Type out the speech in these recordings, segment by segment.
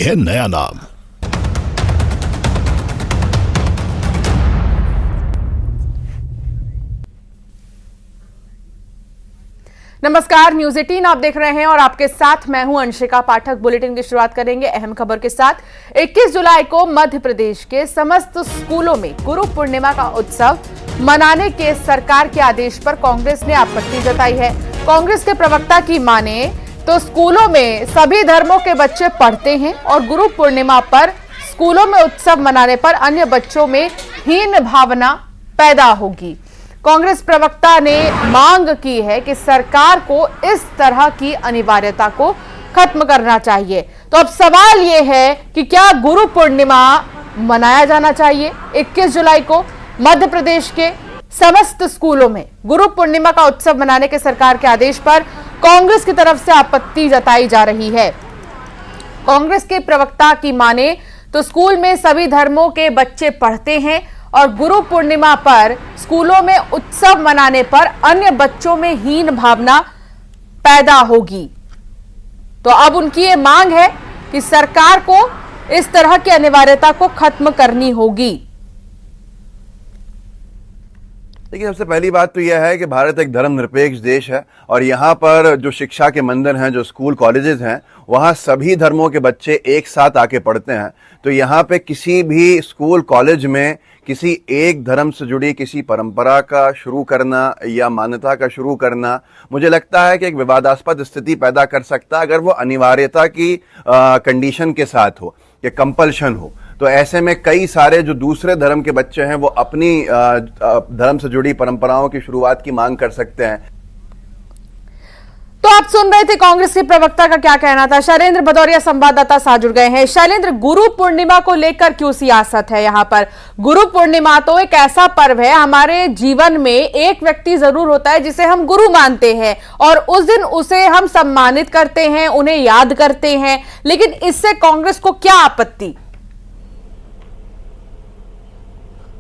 है नया नाम। नमस्कार, न्यूज 18 आप देख रहे हैं और आपके साथ मैं हूं अंशिका पाठक। बुलेटिन की शुरुआत करेंगे अहम खबर के साथ। 21 जुलाई को मध्य प्रदेश के समस्त स्कूलों में गुरु पूर्णिमा का उत्सव मनाने के सरकार के आदेश पर कांग्रेस ने आपत्ति जताई है। कांग्रेस के प्रवक्ता की माने तो स्कूलों में सभी धर्मों के बच्चे पढ़ते हैं और गुरु पूर्णिमा पर स्कूलों में उत्सव मनाने पर अन्य बच्चों में हीन भावना पैदा होगी। कांग्रेस प्रवक्ता ने मांग की है कि सरकार को इस तरह की अनिवार्यता को खत्म करना चाहिए। तो अब सवाल यह है कि क्या गुरु पूर्णिमा मनाया जाना चाहिए? 21 जुलाई को मध्य प्रदेश के समस्त स्कूलों में गुरु पूर्णिमा का उत्सव मनाने के सरकार के आदेश पर कांग्रेस की तरफ से आपत्ति जताई जा रही है। कांग्रेस के प्रवक्ता की माने तो स्कूल में सभी धर्मों के बच्चे पढ़ते हैं और गुरु पूर्णिमा पर स्कूलों में उत्सव मनाने पर अन्य बच्चों में हीन भावना पैदा होगी। तो अब उनकी ये मांग है कि सरकार को इस तरह की अनिवार्यता को खत्म करनी होगी। देखिए, सबसे पहली बात तो यह है कि भारत एक धर्मनिरपेक्ष देश है और यहाँ पर जो शिक्षा के मंदिर हैं, जो स्कूल कॉलेजेस हैं, वहाँ सभी धर्मों के बच्चे एक साथ आके पढ़ते हैं। तो यहाँ पे किसी भी स्कूल कॉलेज में किसी एक धर्म से जुड़ी किसी परंपरा का शुरू करना या मान्यता का शुरू करना, मुझे लगता है कि एक विवादास्पद स्थिति पैदा कर सकता है अगर वो अनिवार्यता की कंडीशन के साथ हो या कंपल्शन हो। तो ऐसे में कई सारे जो दूसरे धर्म के बच्चे हैं वो अपनी धर्म से जुड़ी परंपराओं की शुरुआत की मांग कर सकते हैं। तो आप सुन रहे थे कांग्रेस के प्रवक्ता का क्या कहना था। शैलेंद्र भदौरिया संवाददाता साथ जुड़ गए हैं। शैलेंद्र, गुरु पूर्णिमा को लेकर क्यों सियासत है यहाँ पर? गुरु पूर्णिमा तो एक ऐसा पर्व है, हमारे जीवन में एक व्यक्ति जरूर होता है जिसे हम गुरु मानते हैं और उस दिन उसे हम सम्मानित करते हैं, उन्हें याद करते हैं, लेकिन इससे कांग्रेस को क्या आपत्ति?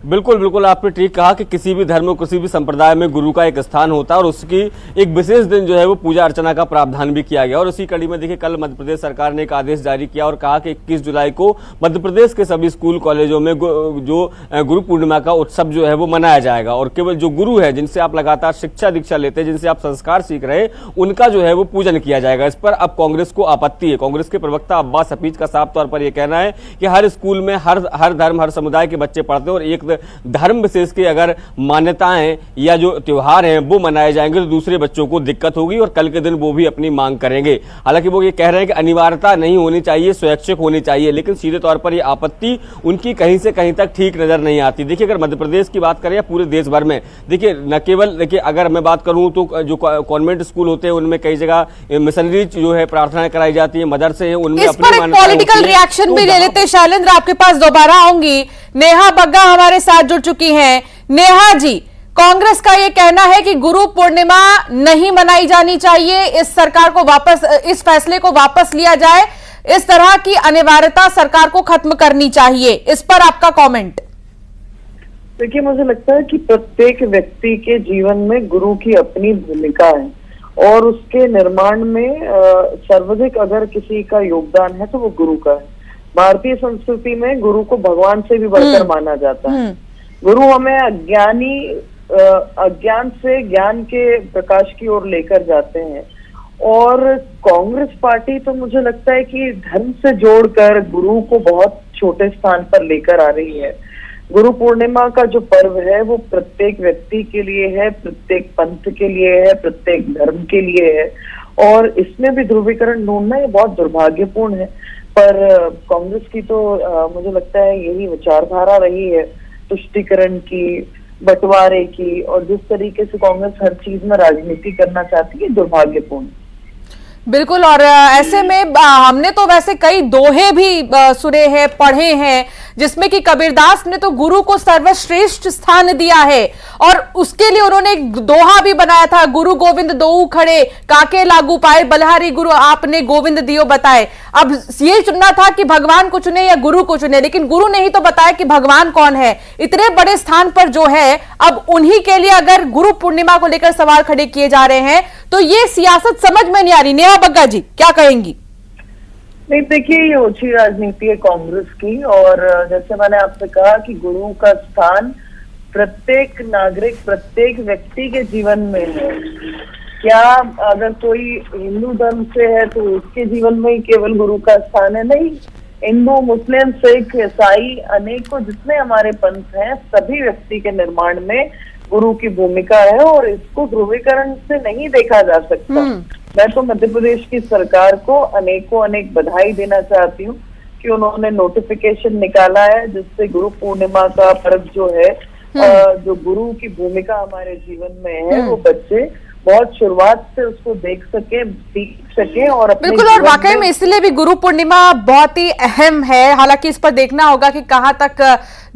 बिल्कुल बिल्कुल, आपने ठीक कहा कि किसी भी धर्म, किसी भी संप्रदाय में गुरु का एक स्थान होता है और उसकी एक विशेष दिन जो है वो पूजा अर्चना का प्रावधान भी किया गया। और उसी कड़ी में देखिए, कल मध्य प्रदेश सरकार ने एक आदेश जारी किया और कहा कि 21 जुलाई को मध्य प्रदेश के सभी स्कूल कॉलेजों में जो गुरु पूर्णिमा का उत्सव जो है वो मनाया जाएगा और केवल जो गुरु है, जिनसे आप लगातार शिक्षा दीक्षा लेते हैं, जिनसे आप संस्कार सीख रहे हैं, उनका जो है वो पूजन किया जाएगा। इस पर अब कांग्रेस को आपत्ति है। कांग्रेस के प्रवक्ता अब्बास हफीज का साफ तौर पर यह कहना है कि हर स्कूल में हर धर्म, हर समुदाय के बच्चे पढ़ते हैं और एक धर्म विशेष की अगर मान्यताएं या जो त्योहार हैं वो मनाए जाएंगे तो दूसरे बच्चों को दिक्कत होगी और कल के दिन वो भी अपनी मांग करेंगे। हालांकि वो ये कह रहे हैं कि अनिवार्यता नहीं होनी चाहिए, स्वैच्छिक होनी चाहिए, लेकिन सीधे तौर पर ये आपत्ति उनकी कहीं से कहीं तक ठीक नजर नहीं आती। देखिए, अगर मध्य प्रदेश की बात करें या पूरे देश भर में, देखिए न केवल, देखिए अगर मैं बात करूं तो जो कॉन्वेंट स्कूल होते हैं उनमें कई जगह मिशनरी जो है प्रार्थनाएं कराई जाती है, मदरसे हैं उनमें अपनी पॉलिटिकल रिएक्शन भी ले लेते। शैलेंद्र, आपके पास दोबारा आऊंगी। नेहा बग्गा हमारे साथ जुड़ चुकी हैं। नेहा जी, कांग्रेस का यह कहना है कि गुरु पूर्णिमा नहीं मनाई जानी चाहिए, इस सरकार को वापस, इस फैसले को वापस लिया जाए, इस तरह की अनिवार्यता सरकार को खत्म करनी चाहिए। इस पर आपका कमेंट? देखिए, मुझे लगता है कि प्रत्येक व्यक्ति के जीवन में गुरु की अपनी भूमिका है और उसके निर्माण में सर्वाधिक अगर किसी का योगदान है तो वो गुरु का है। भारतीय संस्कृति में गुरु को भगवान से भी बढ़कर माना जाता है। गुरु हमें अज्ञान से ज्ञान के प्रकाश की ओर लेकर जाते हैं और कांग्रेस पार्टी तो मुझे लगता है कि धर्म से जोड़कर गुरु को बहुत छोटे स्थान पर लेकर आ रही है। गुरु पूर्णिमा का जो पर्व है वो प्रत्येक व्यक्ति के लिए है, प्रत्येक पंथ के लिए है, प्रत्येक धर्म के लिए है और इसमें भी ध्रुवीकरण ढूंढना ये बहुत दुर्भाग्यपूर्ण है। पर कांग्रेस की तो मुझे लगता है यही विचारधारा रही है, तुष्टीकरण की, बंटवारे की, और जिस तरीके से कांग्रेस हर चीज में राजनीति करना चाहती है, दुर्भाग्यपूर्ण। बिल्कुल, और ऐसे में हमने तो वैसे कई दोहे भी सुने हैं, पढ़े हैं, जिसमें कि कबीरदास ने तो गुरु को सर्वश्रेष्ठ स्थान दिया है और उसके लिए उन्होंने एक दोहा भी बनाया था, गुरु गोविंद दोऊ खड़े काके लागू पाए, बलिहारी गुरु आपने गोविंद दियो बताए। अब ये चुनना था कि भगवान को चुने या गुरु को चुने, लेकिन गुरु ने ही तो बताया कि भगवान कौन है। इतने बड़े स्थान पर जो है, अब उन्हीं के लिए अगर गुरु पूर्णिमा को लेकर सवाल खड़े किए जा रहे हैं तो ये सियासत समझ में नहीं आ रही। नेहा बग्गा जी क्या कहेंगी? नहीं, देखिए ये ओछी राजनीति है कांग्रेस की। और जैसे मैंने आपसे कहा कि गुरु का स्थान प्रत्येक नागरिक, प्रत्येक व्यक्ति के जीवन में है। क्या अगर कोई हिंदू धर्म से है तो उसके जीवन में ही केवल गुरु का स्थान है? नहीं, हिंदू, मुस्लिम, सिख, ईसाई, अनेकों जितने हमारे पंथ हैं, सभी व्यक्ति के निर्माण में गुरु की भूमिका है और इसको ध्रुवीकरण से नहीं देखा जा सकता। मैं तो मध्य प्रदेश की सरकार को अनेक बधाई देना चाहती हूँ कि उन्होंने नोटिफिकेशन निकाला है जिससे गुरु पूर्णिमा का पर्व जो है, जो गुरु की भूमिका हमारे जीवन में है, वो बच्चे बहुत शुरुआत से उसको देख सके, सीख सके। और अपने बिल्कुल, और वाकई में इसलिए भी गुरु पूर्णिमा बहुत ही अहम है। हालांकि इस पर देखना होगा कि कहां तक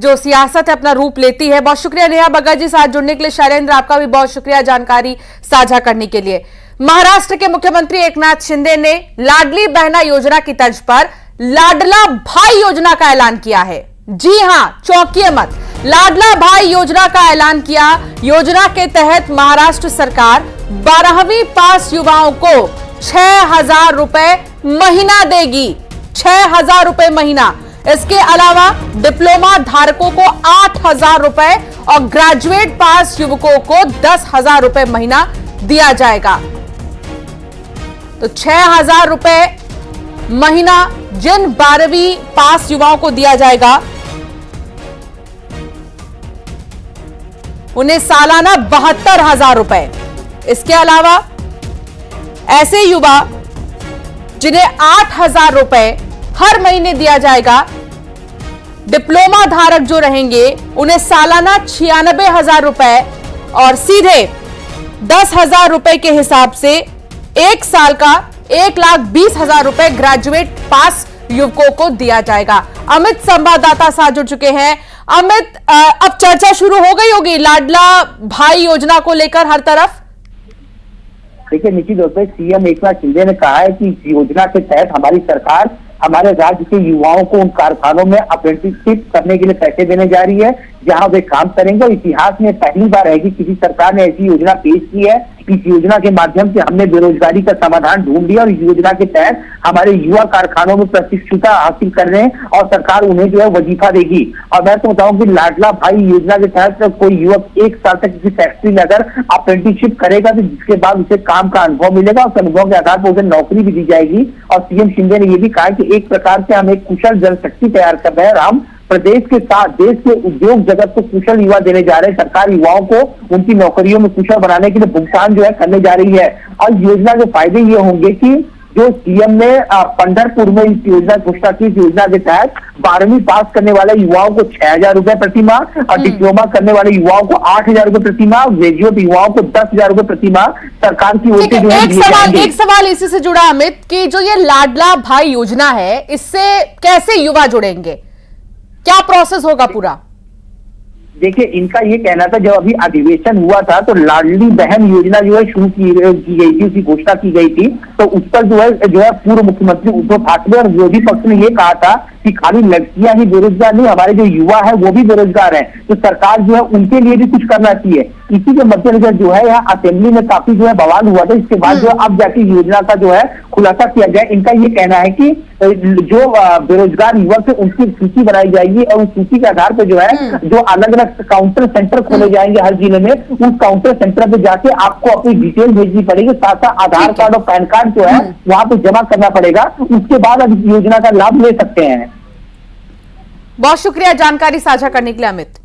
जो सियासत है अपना रूप लेती है। बहुत शुक्रिया नेहा भगत जी साथ जुड़ने के लिए। शैलेंद्र, आपका भी बहुत शुक्रिया जानकारी साझा करने के लिए। महाराष्ट्र के मुख्यमंत्री एकनाथ शिंदे ने लाडली बहना योजना की तर्ज पर लाडला भाई योजना का ऐलान किया है। जी हां, चौंकिए मत, लाडला भाई योजना का ऐलान किया। योजना के तहत महाराष्ट्र सरकार 12वीं पास युवाओं को 6,000 रुपए महीना देगी। 6,000 रुपए महीना। इसके अलावा डिप्लोमा धारकों को 8,000 रुपए और ग्रेजुएट पास युवकों को 10,000 रुपए महीना दिया जाएगा। तो 6,000 रुपए महीना जिन 12वीं पास युवाओं को दिया जाएगा, उन्हें सालाना 72,000 रुपए। इसके अलावा ऐसे युवा जिन्हें 8,000 रुपए हर महीने दिया जाएगा, डिप्लोमा धारक जो रहेंगे उन्हें सालाना 96,000 रुपए और सीधे 10,000 रुपए के हिसाब से एक साल का 1,20,000 रुपए ग्रेजुएट पास युवकों को दिया जाएगा। अमित संवाददाता साथ जुड़ चुके हैं। अमित, अब चर्चा शुरू हो गई होगी लाडला भाई योजना को लेकर हर तरफ। देखिए, निश्चित तौर पर सीएम एकनाथ शिंदे ने कहा है कि इस योजना के तहत हमारी सरकार हमारे राज्य के युवाओं को उन कारखानों में अप्रेंटिसशिप करने के लिए पैसे देने जा रही है जहां वे काम करेंगे। और इतिहास में पहली बार है कि किसी सरकार ने ऐसी योजना पेश की है। इस योजना के माध्यम से हमने बेरोजगारी का समाधान ढूंढ लिया और इस योजना के तहत हमारे युवा कारखानों में प्रशिक्षुता हासिल कर रहे हैं और सरकार उन्हें जो है वजीफा देगी। और मैं तो बताऊं कि लाडला भाई योजना के तहत कोई युवक 1 साल तक किसी फैक्ट्री में अगर अप्रेंटिसशिप करेगा तो जिसके बाद उसे काम का अनुभव मिलेगा, उस अनुभव के आधार पर उसे नौकरी भी दी जाएगी। और सीएम शिंदे ने यह भी कहा कि एक प्रकार से हम एक कुशल जनशक्ति तैयार कर रहे हैं और हम प्रदेश के साथ देश के उद्योग जगत को कुशल युवा देने जा रहे हैं। सरकार युवाओं को उनकी नौकरियों में कुशल बनाने के लिए भुगतान जो है करने जा रही है। और योजना के फायदे ये होंगे कि जो सीएम ने पंढरपुर में इस योजना घोषणा की, इस योजना के तहत 12वीं पास करने वाले युवाओं को 6,000 रुपए प्रति माह और डिप्लोमा करने वाले युवाओं को 8,000 रुपए प्रति माह, ग्रेजुएट युवाओं को 10,000 रुपए प्रति माह सरकार की ओर से जो है एक सवाल इसी से जुड़ा अमित, कि जो ये लाडला भाई योजना है इससे कैसे युवा जुड़ेंगे, क्या प्रोसेस होगा पूरा? देखिए, इनका ये कहना था, जब अभी अधिवेशन हुआ था तो लाडली बहन योजना जो है शुरू की गई थी, उसकी घोषणा की गई थी। तो उस पर जो है पूर्व मुख्यमंत्री उद्धव ठाकरे और विरोधी पक्ष ने ये कहा था कि खाली लड़कियां ही बेरोजगार नहीं, हमारे जो युवा है वो भी बेरोजगार है, तो सरकार जो है उनके लिए भी कुछ करना चाहिए। इसी के मद्देनजर जो है यहाँ असेंबली में काफी जो है बवाल हुआ था। इसके बाद जो है अब जाके योजना का जो है खुलासा किया गया। इनका ये कहना है कि जो बेरोजगार युवक है उनकी सूची बनाई जाएगी और उस सूची के आधार पर जो है जो अलग अलग काउंटर सेंटर खोले जाएंगे हर जिले में, उस काउंटर सेंटर पे जाके आपको अपनी डिटेल भेजनी पड़ेगी, साथ साथ आधार कार्ड और पैन कार्ड जो है वहां पे जमा करना पड़ेगा। उसके बाद अब इस योजना का लाभ ले सकते हैं। बहुत शुक्रिया जानकारी साझा करने के लिए अमित।